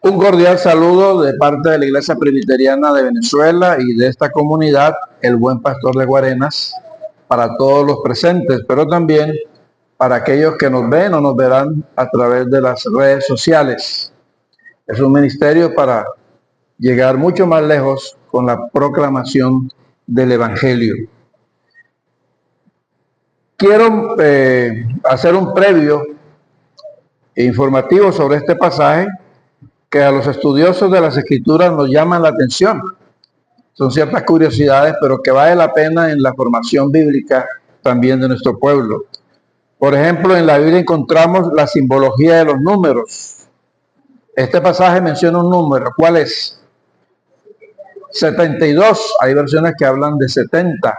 Un cordial saludo de parte de la Iglesia Presbiteriana de Venezuela y de esta comunidad, el Buen Pastor de Guarenas, para todos los presentes, pero también para aquellos que nos ven o nos verán a través de las redes sociales. Es un ministerio para llegar mucho más lejos con la proclamación del Evangelio. Quiero hacer un previo informativo sobre este pasaje que a los estudiosos de las Escrituras nos llaman la atención. Son ciertas curiosidades, pero que vale la pena en la formación bíblica también de nuestro pueblo. Por ejemplo, en la Biblia encontramos la simbología de los números. Este pasaje menciona un número. ¿Cuál es? 72. Hay versiones que hablan de 70.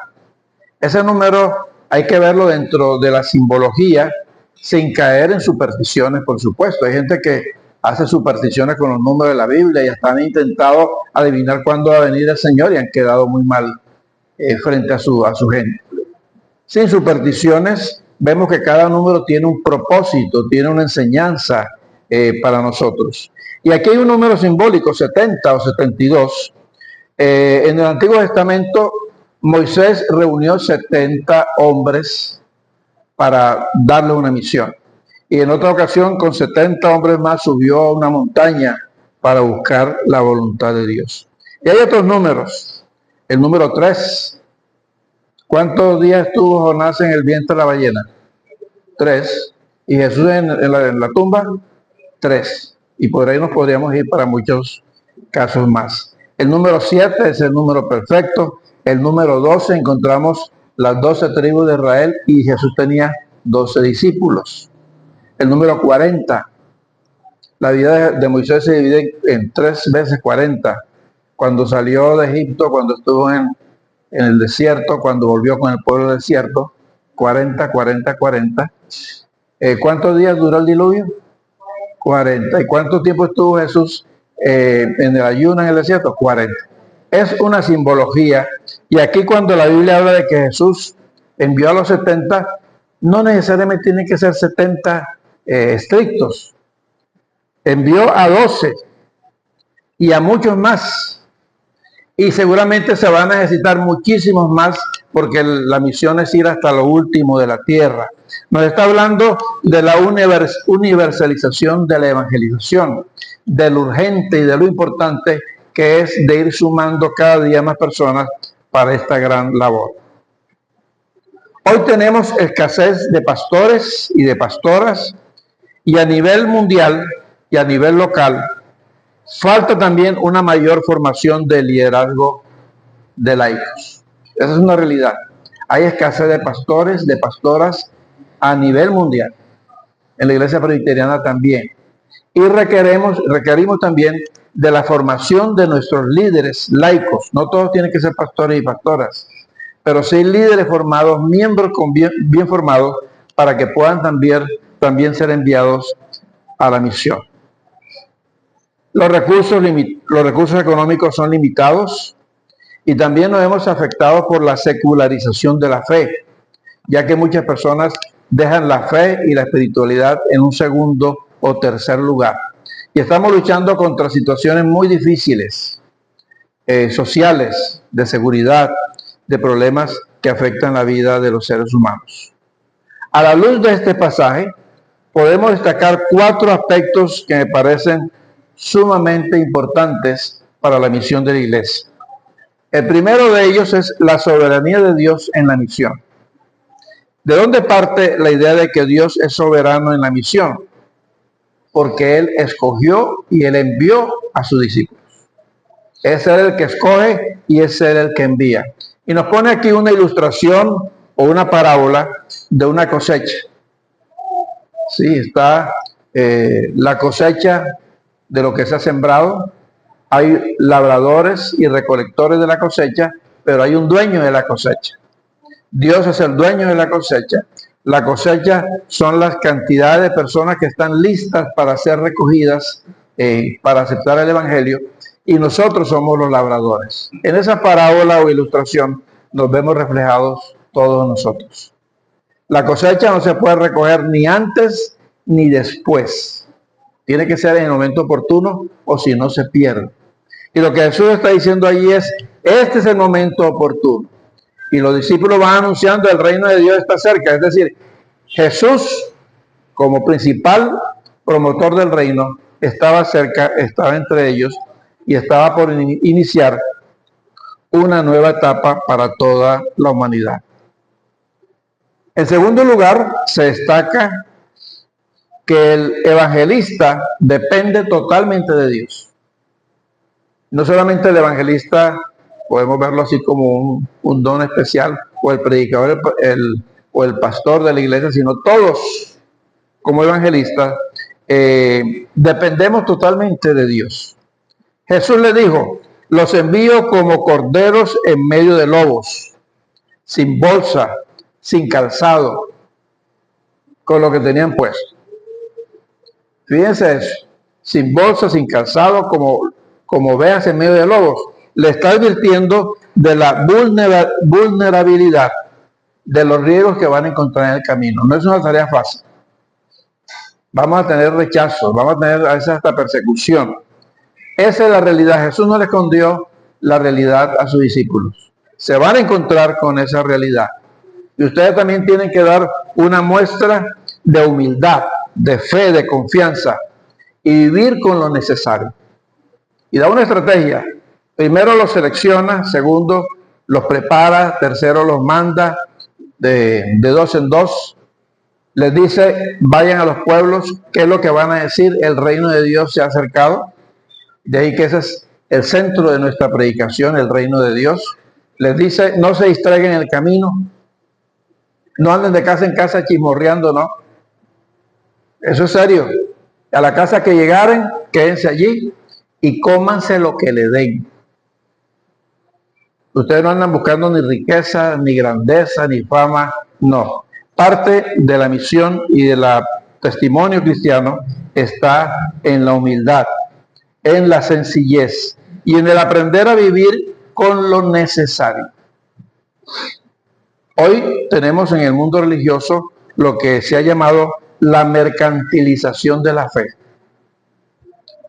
Ese número hay que verlo dentro de la simbología, sin caer en supersticiones, por supuesto. Hay gente que hace supersticiones con los números de la Biblia y hasta han intentado adivinar cuándo va a venir el Señor y han quedado muy mal frente a su gente. Sin supersticiones, vemos que cada número tiene un propósito, tiene una enseñanza para nosotros. Y aquí hay un número simbólico, 70 o 72. En el Antiguo Testamento, Moisés reunió 70 hombres para darle una misión. Y en otra ocasión, con 70 hombres más, subió a una montaña para buscar la voluntad de Dios. Y hay otros números. El número 3. ¿Cuántos días estuvo Jonás en el vientre de la ballena? 3. ¿Y Jesús en la tumba? 3. Y por ahí nos podríamos ir para muchos casos más. El número 7 es el número perfecto. El número 12 encontramos las 12 tribus de Israel y Jesús tenía 12 discípulos. El número 40. La vida de Moisés se divide en 3 veces 40. Cuando salió de Egipto, cuando estuvo en el desierto, cuando volvió con el pueblo del desierto, 40, 40, 40. ¿Cuántos días duró el diluvio? 40. ¿Y cuánto tiempo estuvo Jesús en el ayuno en el desierto? 40. Es una simbología. Y aquí cuando la Biblia habla de que Jesús envió a los 70, no necesariamente tienen que ser 70 estrictos. Envió a 12 y a muchos más. Y seguramente se van a necesitar muchísimos más porque la misión es ir hasta lo último de la tierra. Nos está hablando de la universalización de la evangelización, de lo urgente y de lo importante que es de ir sumando cada día más personas para esta gran labor. Hoy tenemos escasez de pastores y de pastoras y a nivel mundial y a nivel local falta también una mayor formación de liderazgo de laicos. Esa es una realidad. Hay escasez de pastores, de pastoras a nivel mundial. En la Iglesia Presbiteriana también. Y requerimos también de la formación de nuestros líderes laicos. No todos tienen que ser pastores y pastoras, pero sí líderes formados, miembros bien formados, para que puedan también ser enviados a la misión. Los recursos económicos son limitados y también nos hemos afectado por la secularización de la fe, ya que muchas personas dejan la fe y la espiritualidad en un segundo o tercer lugar. Y estamos luchando contra situaciones muy difíciles, sociales, de seguridad, de problemas que afectan la vida de los seres humanos. A la luz de este pasaje, podemos destacar 4 aspectos que me parecen sumamente importantes para la misión de la Iglesia. El primero de ellos es la soberanía de Dios en la misión. ¿De dónde parte la idea de que Dios es soberano en la misión? Porque Él escogió y Él envió a sus discípulos. Es Él el que escoge y es Él el que envía. Y nos pone aquí una ilustración o una parábola de una cosecha. Sí, está la cosecha de lo que se ha sembrado. Hay labradores y recolectores de la cosecha, pero hay un dueño de la cosecha. Dios es el dueño de la cosecha. La cosecha son las cantidades de personas que están listas para ser recogidas, para aceptar el Evangelio, y nosotros somos los labradores. En esa parábola o ilustración nos vemos reflejados todos nosotros. La cosecha no se puede recoger ni antes ni después. Tiene que ser en el momento oportuno o si no se pierde. Y lo que Jesús está diciendo allí es, este es el momento oportuno. Y los discípulos van anunciando el reino de Dios está cerca. Es decir, Jesús, como principal promotor del reino, estaba cerca, estaba entre ellos y estaba por iniciar una nueva etapa para toda la humanidad. En segundo lugar, se destaca que el evangelista depende totalmente de Dios. No solamente el evangelista, podemos verlo así como un don especial, o el predicador o el pastor de la iglesia, sino todos como evangelistas dependemos totalmente de Dios. Jesús le dijo, los envío como corderos en medio de lobos, sin bolsa, sin calzado, con lo que tenían puesto. Fíjense eso, sin bolsa, sin calzado, como ovejas en medio de lobos. Le está advirtiendo de la vulnerabilidad de los riesgos que van a encontrar en el camino. No es una tarea fácil. Vamos a tener rechazo, vamos a tener a veces hasta persecución. Esa es la realidad. Jesús no le escondió la realidad a sus discípulos. Se van a encontrar con esa realidad. Y ustedes también tienen que dar una muestra de humildad, de fe, de confianza y vivir con lo necesario. Y da una estrategia. Primero los selecciona, segundo los prepara, tercero los manda de dos en dos. Les dice, vayan a los pueblos, ¿qué es lo que van a decir? El reino de Dios se ha acercado. De ahí que ese es el centro de nuestra predicación, el reino de Dios. Les dice, no se distraigan en el camino, no anden de casa en casa chismorreando, no. Eso es serio. A la casa que llegaren, quédense allí y cómanse lo que le den. Ustedes no andan buscando ni riqueza, ni grandeza, ni fama, no. Parte de la misión y del testimonio cristiano está en la humildad, en la sencillez y en el aprender a vivir con lo necesario. Hoy tenemos en el mundo religioso lo que se ha llamado la mercantilización de la fe.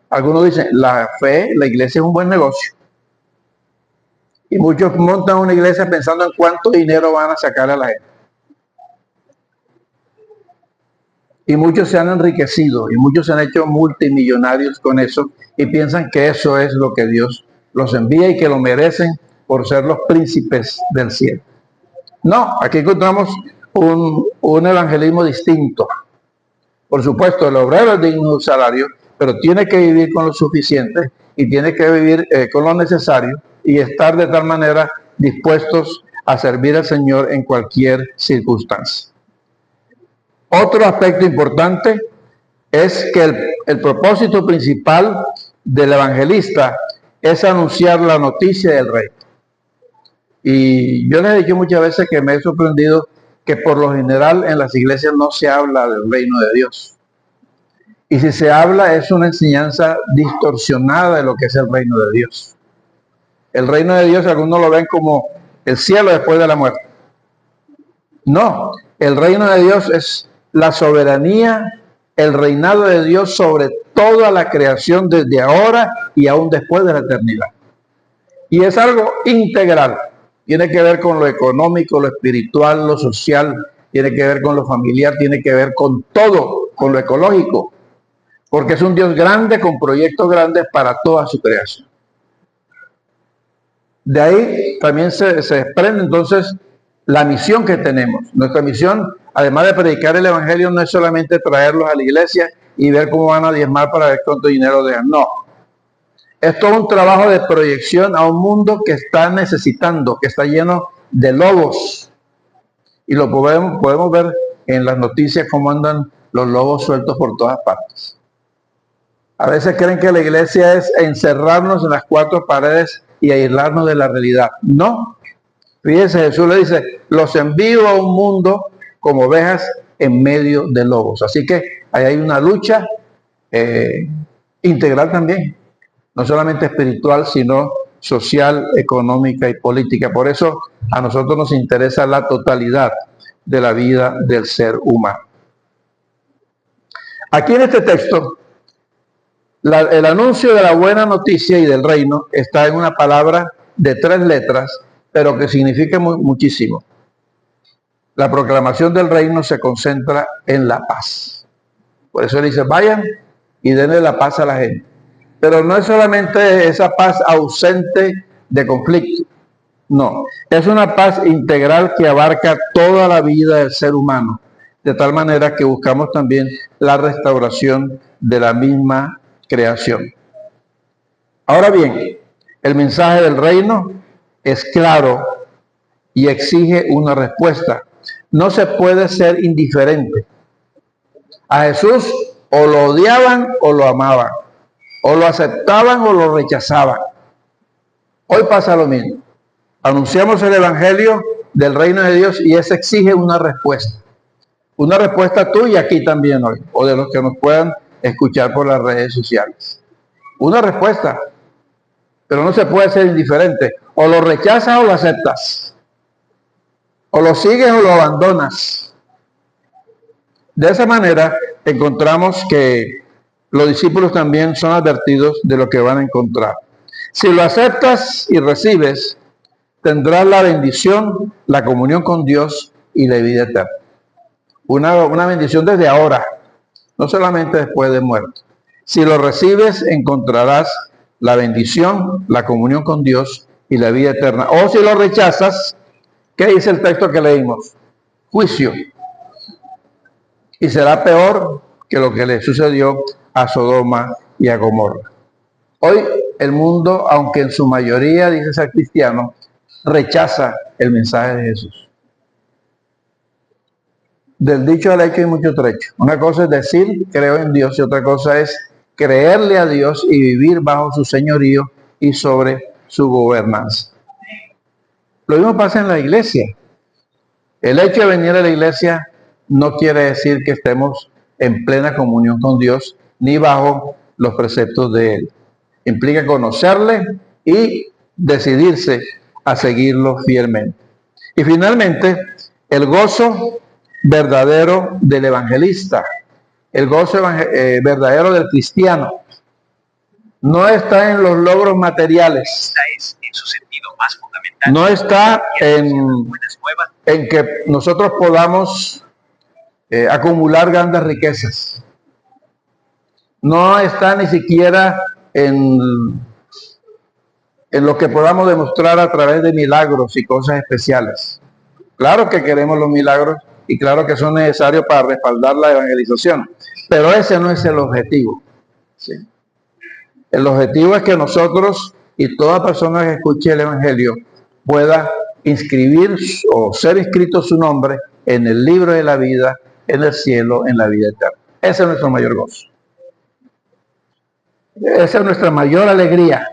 Algunos dicen, la fe, la iglesia es un buen negocio. Y muchos montan una iglesia pensando en cuánto dinero van a sacar a la gente. Y muchos se han enriquecido y muchos se han hecho multimillonarios con eso y piensan que eso es lo que Dios los envía y que lo merecen por ser los príncipes del cielo. No, aquí encontramos un evangelismo distinto. Por supuesto, el obrero es digno de un salario, pero tiene que vivir con lo suficiente y tiene que vivir con lo necesario y estar de tal manera dispuestos a servir al Señor en cualquier circunstancia. Otro aspecto importante es que el propósito principal del evangelista es anunciar la noticia del reino. Y yo les he dicho muchas veces que me he sorprendido que por lo general en las iglesias no se habla del reino de Dios. Y si se habla es una enseñanza distorsionada de lo que es el reino de Dios. El reino de Dios algunos lo ven como el cielo después de la muerte. No, el reino de Dios es la soberanía, el reinado de Dios sobre toda la creación desde ahora y aún después de la eternidad. Y es algo integral. Tiene que ver con lo económico, lo espiritual, lo social, tiene que ver con lo familiar, tiene que ver con todo, con lo ecológico. Porque es un Dios grande con proyectos grandes para toda su creación. De ahí también se desprende entonces la misión que tenemos. Nuestra misión, además de predicar el evangelio, no es solamente traerlos a la iglesia y ver cómo van a diezmar para ver cuánto dinero dejan. No. Es todo un trabajo de proyección a un mundo que está necesitando, que está lleno de lobos. Y lo podemos ver en las noticias cómo andan los lobos sueltos por todas partes. A veces creen que la iglesia es encerrarnos en las cuatro paredes y aislarnos de la realidad. No. Fíjense, Jesús le dice, los envío a un mundo como ovejas en medio de lobos. Así que ahí hay una lucha integral también. No solamente espiritual, sino social, económica y política. Por eso a nosotros nos interesa la totalidad de la vida del ser humano. Aquí en este texto El anuncio de la buena noticia y del reino está en una palabra de 3 letras, pero que significa muchísimo. La proclamación del reino se concentra en la paz. Por eso él dice, vayan y denle la paz a la gente. Pero no es solamente esa paz ausente de conflicto. No, es una paz integral que abarca toda la vida del ser humano, de tal manera que buscamos también la restauración de la misma creación. Ahora bien, el mensaje del reino es claro y exige una respuesta. No se puede ser indiferente. A Jesús o lo odiaban o lo amaban, o lo aceptaban o lo rechazaban. Hoy pasa lo mismo. Anunciamos el evangelio del reino de Dios y eso exige una respuesta. Una respuesta tuya aquí también hoy, o de los que nos puedan escuchar por las redes sociales. Una respuesta, pero no se puede ser indiferente. O lo rechazas o lo aceptas. O lo sigues o lo abandonas. De esa manera encontramos que los discípulos también son advertidos de lo que van a encontrar. Si lo aceptas y recibes, tendrás la bendición, la comunión con Dios y la vida eterna. Una bendición desde ahora, no solamente después de muerto. Si lo recibes, encontrarás la bendición, la comunión con Dios y la vida eterna. O si lo rechazas, ¿qué dice el texto que leímos? Juicio. Y será peor que lo que le sucedió a Sodoma y a Gomorra. Hoy el mundo, aunque en su mayoría dice ser cristiano, rechaza el mensaje de Jesús. Del dicho al hecho hay mucho trecho. Una cosa es decir, creo en Dios, y otra cosa es creerle a Dios y vivir bajo su señorío y sobre su gobernanza. Lo mismo pasa en la iglesia. El hecho de venir a la iglesia no quiere decir que estemos en plena comunión con Dios ni bajo los preceptos de Él. Implica conocerle y decidirse a seguirlo fielmente. Y finalmente, el gozo verdadero del evangelista, el gozo verdadero del cristiano, no está en los logros materiales. Es en su sentido más fundamental. No está en que nosotros podamos acumular grandes riquezas. No está ni siquiera en lo que podamos demostrar a través de milagros y cosas especiales. Claro que queremos los milagros y claro que son necesarios para respaldar la evangelización, pero ese no es el objetivo. ¿Sí? El objetivo es que nosotros y toda persona que escuche el evangelio pueda inscribir o ser inscrito su nombre en el libro de la vida, en el cielo, en la vida eterna. Ese es nuestro mayor gozo. Esa es nuestra mayor alegría.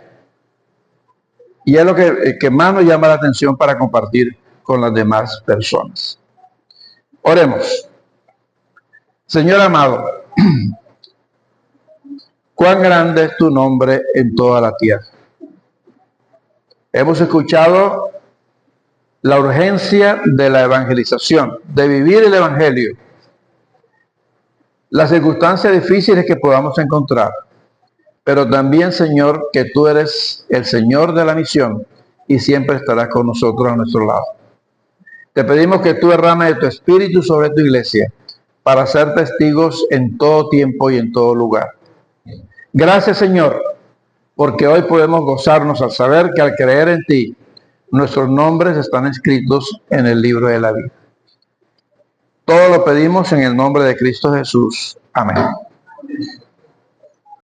Y es lo que más nos llama la atención para compartir con las demás personas. Oremos. Señor amado, cuán grande es tu nombre en toda la tierra. Hemos escuchado la urgencia de la evangelización, de vivir el evangelio, las circunstancias difíciles que podamos encontrar, pero también, Señor, que tú eres el Señor de la misión y siempre estarás con nosotros a nuestro lado. Te pedimos que tú derrames de tu espíritu sobre tu iglesia para ser testigos en todo tiempo y en todo lugar. Gracias, Señor, porque hoy podemos gozarnos al saber que al creer en ti, nuestros nombres están escritos en el libro de la vida. Todo lo pedimos en el nombre de Cristo Jesús. Amén.